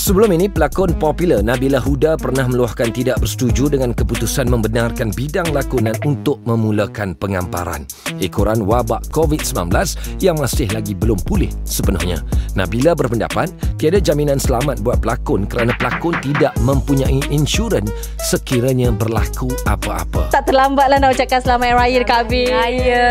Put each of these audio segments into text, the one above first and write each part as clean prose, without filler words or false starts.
Sebelum ini, pelakon popular Nabila Huda pernah meluahkan tidak bersetuju dengan keputusan membenarkan bidang lakonan untuk memulakan pengamparan ekoran wabak COVID-19 yang masih lagi belum pulih sepenuhnya. Nabila berpendapat tiada jaminan selamat buat pelakon kerana pelakon tidak mempunyai insurans sekiranya berlaku apa-apa. Tak terlambatlah nak ucapkan selamat Hari Raya dekat Abil. Raya,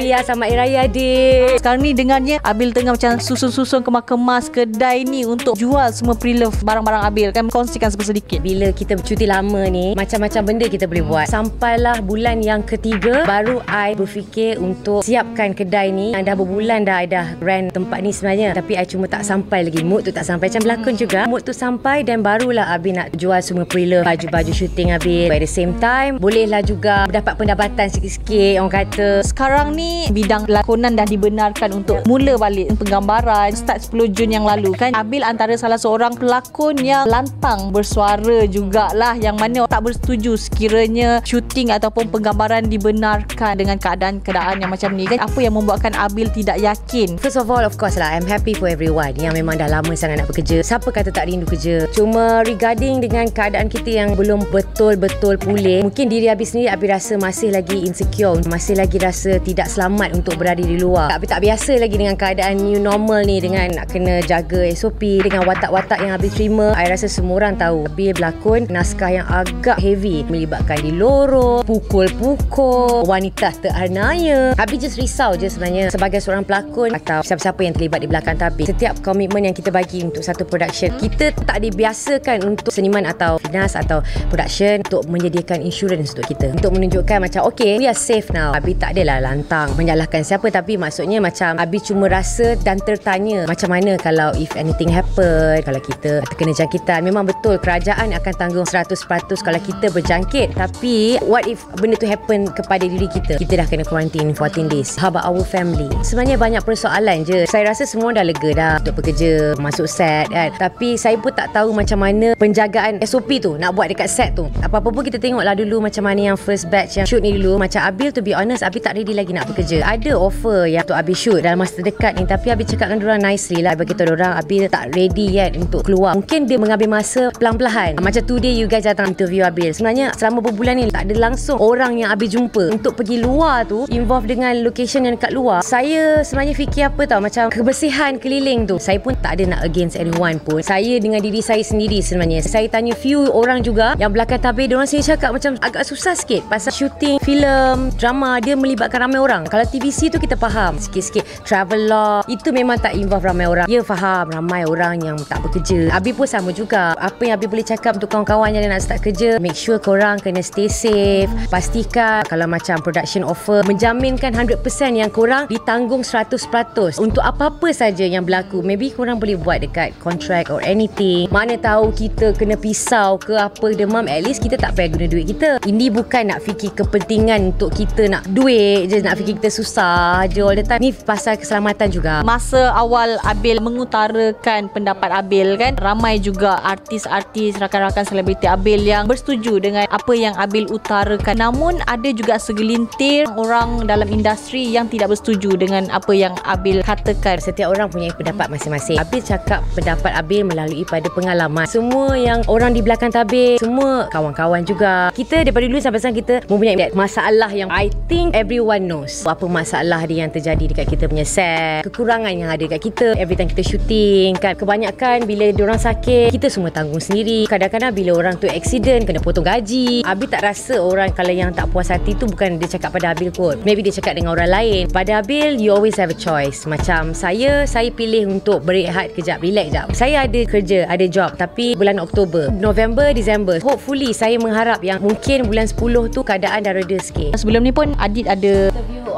Ria, selamat Hari Raya adik. Sekarang ni dengarnya Abil tengah macam susun-susun kemas-kemas kedai ni untuk jual semua pre-love barang-barang Abil. Kan kongsikan sedikit. Bila kita cuti lama ni, macam-macam benda kita boleh buat. Sampailah bulan yang ketiga, baru I berfikir untuk siapkan kedai ni. Dah berbulan dah rent tempat ni sebenarnya. Tapi I cuma tak sampai lagi. Mood tu tak sampai. Macam berlakon juga. Mood tu sampai dan barulah Abil nak jual semua pre-love. Baju-baju syuting Abil. At the same time, bolehlah juga dapat pendapatan sikit-sikit. Orang kata sekarang ni bidang lakonan dah dibenarkan untuk mula balik penggambaran. Start 10 Jun yang lalu kan. Abil antara salah seorang pelakon yang lantang bersuara jugalah, yang mana tak bersetuju sekiranya syuting ataupun penggambaran dibenarkan dengan keadaan-keadaan yang macam ni kan. Apa yang membuatkan Abil tidak yakin? First of all, of course lah, I'm happy for everyone yang memang dah lama sangat nak bekerja. Siapa kata tak rindu kerja? Cuma regarding dengan keadaan kita yang belum betul-betul pulih, mungkin diri Abil sendiri, Abil rasa masih lagi insecure, masih lagi rasa tidak selamat untuk berada di luar. Abil tak biasa lagi dengan keadaan new normal ni, dengan nak kena jaga SOP, dengan watak-watak yang Abil terima. I rasa semua orang tahu Abil berlakon naskah yang agak heavy, melibatkan diloro, pukul-pukul, wanita teraniaya. Abil just risau je sebenarnya sebagai seorang pelakon atau siapa-siapa yang terlibat di belakang tabir. Setiap komitmen yang kita bagi untuk satu production, kita tak dibiasakan untuk seniman atau finance atau production untuk menyediakan insurans untuk kita, untuk menunjukkan macam okay, we are safe now. Abil tak adalah lantang menyalahkan siapa, tapi maksudnya macam Abil cuma rasa dan tertanya macam mana kalau if anything happen, kalau kita terkena jangkitan. Memang betul kerajaan akan tanggung 100% kalau kita berjangkit, tapi what if benda tu happen kepada diri kita? Kita dah kena quarantine 14 days. How about our family? Sebenarnya banyak persoalan je. Saya rasa semua dah lega dah untuk bekerja, masuk set kan. Tapi saya pun tak tahu macam mana penjagaan SOP tu nak buat dekat set tu. Apa-apa pun kita tengoklah dulu macam mana yang first batch yang shoot ni dulu. Macam Abil, to be honest, Abil tak ready lagi nak bekerja. Ada offer yang untuk Abil shoot dalam masa terdekat ni, tapi Abil cakap dengan diorang nicely lah, bagi tahu diorang Abil tak ready yet untuk keluar. Mungkin dia mengambil masa pelan-pelan. Macam today you guys datang interview Abil. Sebenarnya selama berbulan ni tak ada langsung orang yang Abil jumpa untuk pergi luar tu, involve dengan location yang dekat luar. Saya sebenarnya fikir apa tau, macam kebersihan keliling tu, saya pun tak ada nak against anyone pun. Saya dengan diri saya sendiri sebenarnya. Saya tanya few orang juga yang belakang tabir, diorang sendiri cakap macam agak susah sikit pasal shooting filem, drama, dia melibatkan ramai orang. Kalau TVC tu kita faham sikit-sikit, travel log itu memang tak involve ramai orang. Ya faham ramai orang yang tak bekerja. Abil pun sama juga. Apa yang Abil boleh cakap untuk kawan-kawan yang nak start kerja, make sure korang kena stay safe. Pastikan kalau macam production offer, menjaminkan 100% yang korang ditanggung 100% untuk apa-apa saja yang berlaku. Maybe korang boleh buat dekat contract or anything. Mana tahu kita kena pisau ke apa demam, at least kita tak payah guna duit kita. Ini bukan nak fikir kepentingan untuk kita nak duit je, nak fikir kita susah je all the time. Ni pasal keselamatan juga. Masa awal Abil mengutarakan pendapat Abil kan, ramai juga artis-artis, rakan-rakan selebriti Abil yang bersetuju dengan apa yang Abil utarakan. Namun ada juga segelintir orang dalam industri yang tidak bersetuju dengan apa yang Abil katakan. Setiap orang punya pendapat masing-masing. Abil cakap pendapat Abil melalui pada pengalaman. Semua yang orang di belakang tabir, semua kawan-kawan juga. Kita daripada dulu sampai sekarang kita mempunyai masalah yang I think everyone knows. Apa masalah dia yang terjadi dekat kita punya set, kekurangan yang ada dekat kita every time kita shooting kan. Kebanyakan bila diorang sakit, kita semua tanggung sendiri. Kadang-kadang bila orang tu accident, kena potong gaji. Abil tak rasa orang kalau yang tak puas hati tu bukan dia cakap pada Abil kot. Maybe dia cakap dengan orang lain. Pada Abil, you always have a choice. Macam saya pilih untuk berehat kejap, relax kejap. Saya ada kerja, ada job, tapi bulan Oktober, November, Disember, hopefully saya mengharap yang mungkin bulan 10 tu keadaan dah reda sikit. Sebelum ni pun Adit ada Interview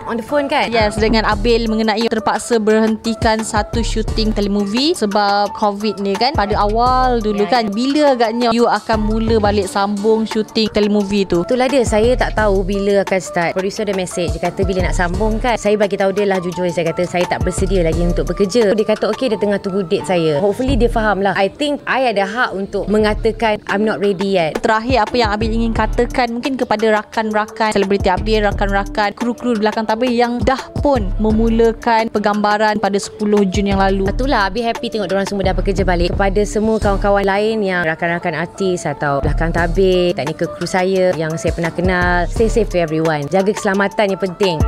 on the phone kan? Yes, dengan Abil mengenai terpaksa berhentikan satu syuting telemovie sebab COVID ni kan. Pada awal dulu kan, bila agaknya you akan mula balik sambung syuting telemovie tu? Itulah dia, saya tak tahu bila akan start. Producer ada message, dia kata bila nak sambung kan. Saya bagi tahu dia lah jujur, saya kata saya tak bersedia lagi untuk bekerja. Dia kata okey, dia tengah tunggu date saya. Hopefully dia faham lah. I think I ada hak untuk mengatakan I'm not ready yet. Terakhir, apa yang Abil ingin katakan mungkin kepada rakan-rakan selebriti Abil, rakan-rakan kru-kru di belakang tabir yang dah pun memulakan penggambaran pada 10 Jun yang lalu? Itulah, Abil happy tengok diorang semua dah bekerja balik. Kepada semua kawan-kawan lain yang rakan-rakan artis atau belakang tabir, technical crew saya yang saya pernah kenal, stay safe to everyone. Jaga keselamatan yang penting.